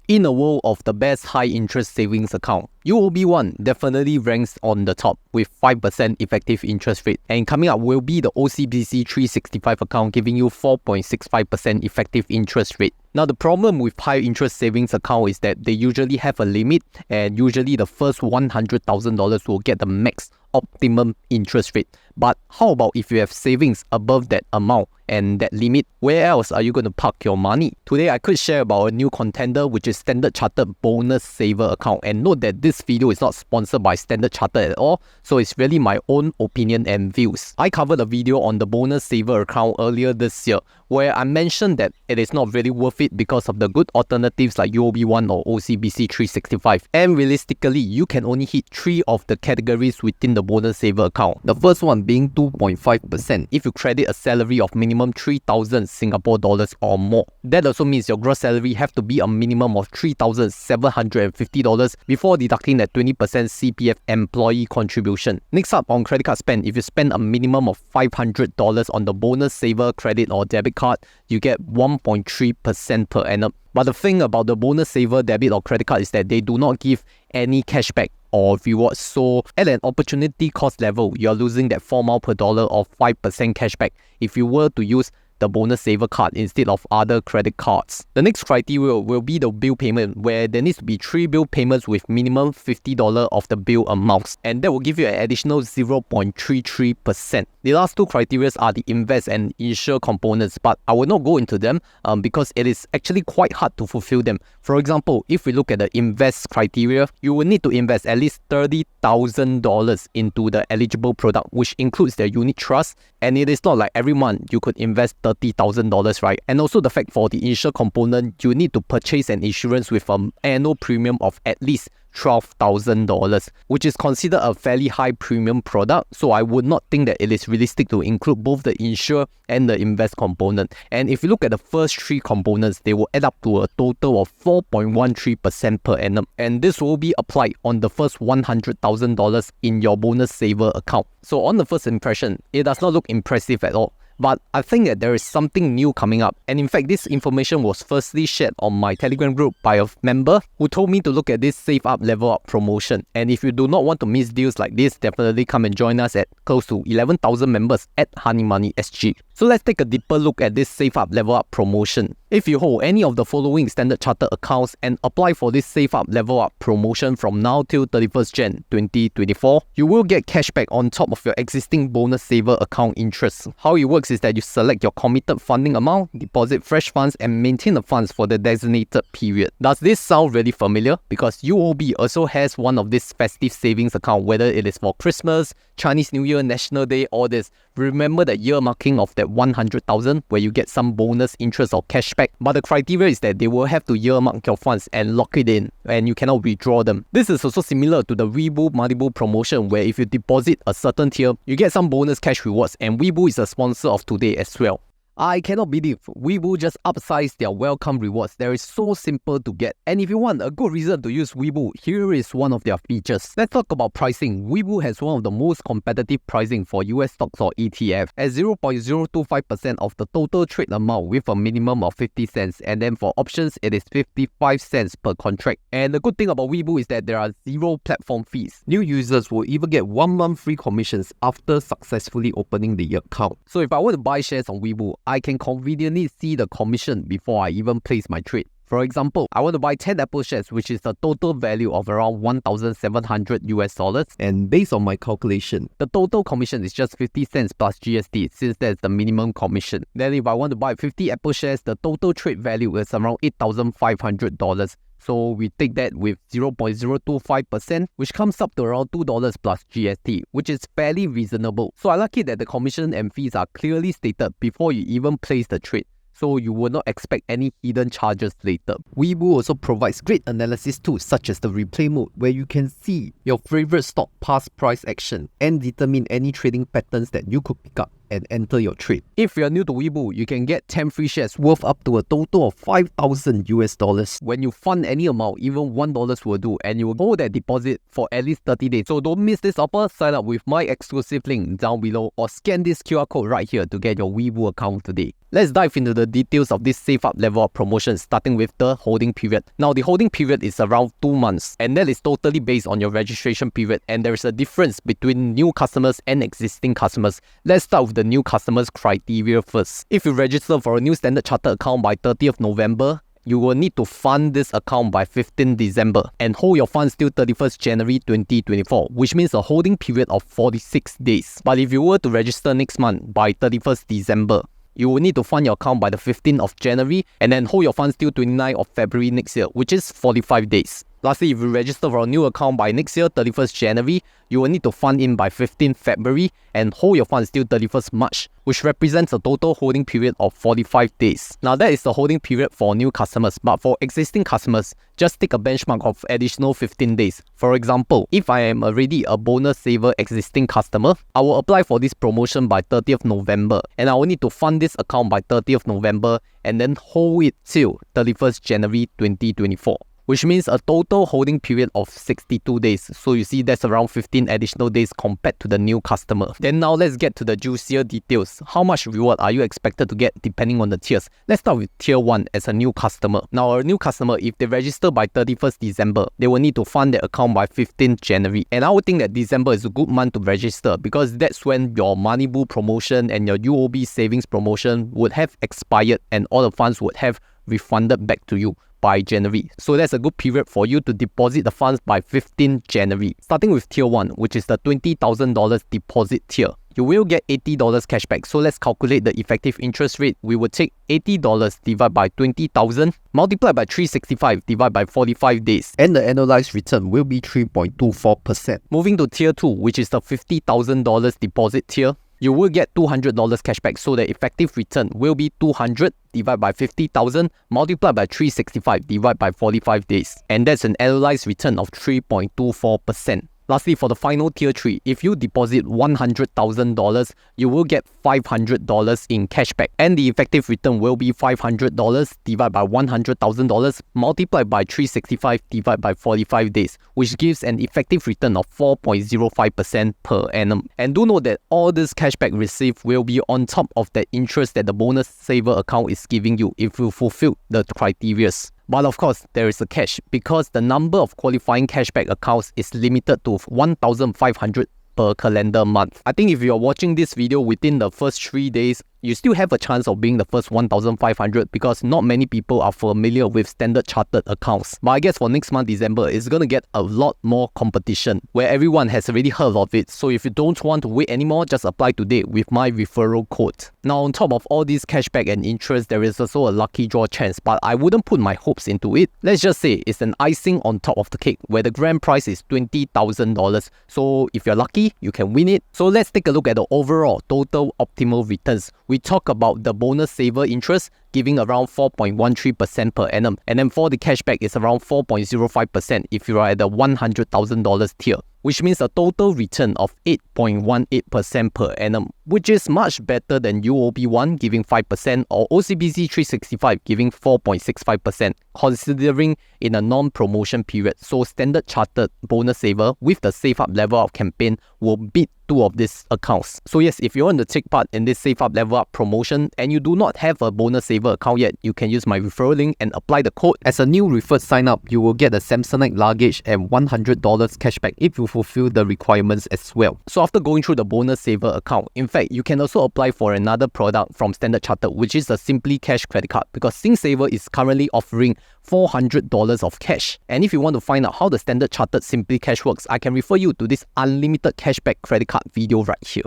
In a world of the best high-interest savings account, UOB One definitely ranks on the top with 5% effective interest rate. And coming up will be the OCBC 365 account giving you 4.65% effective interest rate. Now, the problem with high-interest savings account is that they usually have a limit, and usually the first $100,000 will get the max optimum interest rate. But how about if you have savings above that amount and that limit? Where else are you going to park your money? Today, I could share about a new contender, which is Standard Chartered Bonusaver account. And note that this video is not sponsored by Standard Chartered at all, so it's really my own opinion and views. I covered a video on the Bonusaver account earlier this year, where I mentioned that it is not really worth it because of the good alternatives like UOB One or OCBC 365. And realistically, you can only hit 3 of the categories within the Bonusaver account. The first one being 2.5% if you credit a salary of minimum 3,000 Singapore dollars or more. That also means your gross salary have to be a minimum of $3,750 before deducting that 20% CPF employee contribution. Next up, on credit card spend, if you spend a minimum of $500 on the Bonusaver credit or debit card, you get 1.3% per annum. But the thing about the Bonusaver debit or credit card is that they do not give any cashback or rewards. So at an opportunity cost level, you're losing that 4 miles per dollar or 5% cashback if you were to use the Bonusaver card instead of other credit cards. The next criteria will be the bill payment, where there needs to be 3 bill payments with minimum $50 of the bill amounts, and that will give you an additional 0.33%. The last 2 criteria are the invest and insure components, but I will not go into them because it is actually quite hard to fulfill them. For example, if we look at the invest criteria, you will need to invest at least $30,000 into the eligible product, which includes the unit trust, and it is not like every month you could invest $30,000, right? And also the fact for the insure component, you need to purchase an insurance with an annual premium of at least $12,000, which is considered a fairly high premium product. So I would not think that it is realistic to include both the insure and the invest component. And if you look at the first 3 components, they will add up to a total of 4.13% per annum. And this will be applied on the first $100,000 in your Bonusaver account. So on the first impression, it does not look impressive at all. But I think that there is something new coming up. And in fact, this information was firstly shared on my Telegram group by a member who told me to look at this Save Up Level Up promotion. And if you do not want to miss deals like this, definitely come and join us at close to 11,000 members at Honey Money SG. So let's take a deeper look at this Save Up Level Up promotion. If you hold any of the following Standard Chartered accounts and apply for this Save Up Level Up promotion from now till 31st Jan 2024, you will get cashback on top of your existing Bonusaver account interest. How it works is that you select your committed funding amount, deposit fresh funds, and maintain the funds for the designated period. Does this sound really familiar? Because UOB also has one of these festive savings account, whether it is for Christmas, Chinese New Year, National Day, all this. Remember the year marking of that 100,000 where you get some bonus interest or cashback, but the criteria is that they will have to earmark your funds and lock it in, and you cannot withdraw them. This is also similar to the Webull multiple promotion, where if you deposit a certain tier, you get some bonus cash rewards, and Webull is a sponsor of today as well. I cannot believe Webull just upsized their welcome rewards. They are so simple to get. And if you want a good reason to use Webull, here is one of their features. Let's talk about pricing. Webull has one of the most competitive pricing for US stocks or ETF at 0.025% of the total trade amount with a minimum of 50 cents. And then for options, it is 55 cents per contract. And the good thing about Webull is that there are 0 platform fees. New users will even get 1 month free commissions after successfully opening the account. So if I want to buy shares on Webull, I can conveniently see the commission before I even place my trade. For example, I want to buy 10 Apple shares, which is a total value of around $1,700 and based on my calculation, the total commission is just 50 cents plus GST, since that's the minimum commission. Then if I want to buy 50 Apple shares, the total trade value is around $8,500. So we take that with 0.025%, which comes up to around $2 plus GST, which is fairly reasonable. So I like it that the commission and fees are clearly stated before you even place the trade, so you will not expect any hidden charges later. Webull also provides great analysis tools such as the replay mode, where you can see your favorite stock past price action and determine any trading patterns that you could pick up and enter your trade. If you're new to Webull, you can get 10 free shares worth up to a total of $5,000 when you fund any amount. Even $1 will do, and you will hold that deposit for at least 30 days. So don't miss this offer. Sign up with my exclusive link down below or scan this QR code right here to get your Webull account today. Let's dive into the details of this Save Up Level Up promotion, starting with the holding period. Now, the holding period is around 2 months, and that is totally based on your registration period, and there is a difference between new customers and existing customers. Let's start with the new customers criteria first. If you register for a new Standard Chartered account by 30th November, you will need to fund this account by 15 December and hold your funds till 31st January 2024, which means a holding period of 46 days. But if you were to register next month by 31st December, you will need to fund your account by the 15th of January and then hold your funds till 29th of February next year, which is 45 days. Lastly, if you register for a new account by next year, 31st January, you will need to fund in by 15th February and hold your funds till 31st March, which represents a total holding period of 45 days. Now, that is the holding period for new customers, but for existing customers, just take a benchmark of additional 15 days. For example, if I am already a Bonusaver existing customer, I will apply for this promotion by 30th November, and I will need to fund this account by 30th November and then hold it till 31st January 2024. Which means a total holding period of 62 days. So you see that's around 15 additional days compared to the new customer. Then now let's get to the juicier details. How much reward are you expected to get depending on the tiers? Let's start with tier 1 as a new customer. Now, a new customer, if they register by 31st December, they will need to fund their account by 15th January. And I would think that December is a good month to register because that's when your Moneybull promotion and your UOB savings promotion would have expired and all the funds would have refunded back to you by January. So that's a good period for you to deposit the funds by 15th January. Starting with tier 1, which is the $20,000 deposit tier. You will get $80 cashback. So let's calculate the effective interest rate. We would take $80 divided by 20,000 multiplied by 365 divided by 45 days. And the annualized return will be 3.24%. Moving to tier 2, which is the $50,000 deposit tier. You will get $200 cashback, so the effective return will be 200 divided by 50,000 multiplied by 365 divided by 45 days. And that's an annualized return of 3.24%. Lastly, for the final tier 3, if you deposit $100,000, you will get $500 in cashback. And the effective return will be $500 divided by $100,000 multiplied by 365 divided by 45 days, which gives an effective return of 4.05% per annum. And do note that all this cashback received will be on top of the interest that the Bonusaver account is giving you if you fulfill the criteria. But of course, there is a catch because the number of qualifying cashback accounts is limited to 1,500 per calendar month. I think if you're watching this video within the first 3 days, you still have a chance of being the first 1,500 because not many people are familiar with Standard Chartered accounts. But I guess for next month, December, it's going to get a lot more competition where everyone has already heard of it. So if you don't want to wait anymore, just apply today with my referral code. Now, on top of all these cashback and interest, there is also a lucky draw chance, but I wouldn't put my hopes into it. Let's just say it's an icing on top of the cake where the grand prize is $20,000. So if you're lucky, you can win it. So let's take a look at the overall total optimal returns. We talk about the Bonusaver interest giving around 4.13% per annum, and then for the cashback is around 4.05% if you are at the $100,000 tier, which means a total return of 8.18% per annum, which is much better than UOB One giving 5% or OCBC 365 giving 4.65%, considering in a non-promotion period. So Standard Chartered Bonusaver with the Save Up Level Up campaign will beat 2 of these accounts. So yes, if you want to take part in this Save Up Level Up promotion and you do not have a Bonusaver account yet, you can use my referral link and apply the code. As a new referred sign up, you will get a Samsonite luggage and $100 cashback if you fulfill the requirements as well. So after going through the Bonusaver account, in fact, you can also apply for another product from Standard Chartered, which is a Simply Cash credit card, because SingSaver is currently offering $400 of cash. And if you want to find out how the Standard Chartered Simply Cash works, I can refer you to this unlimited cashback credit card video right here.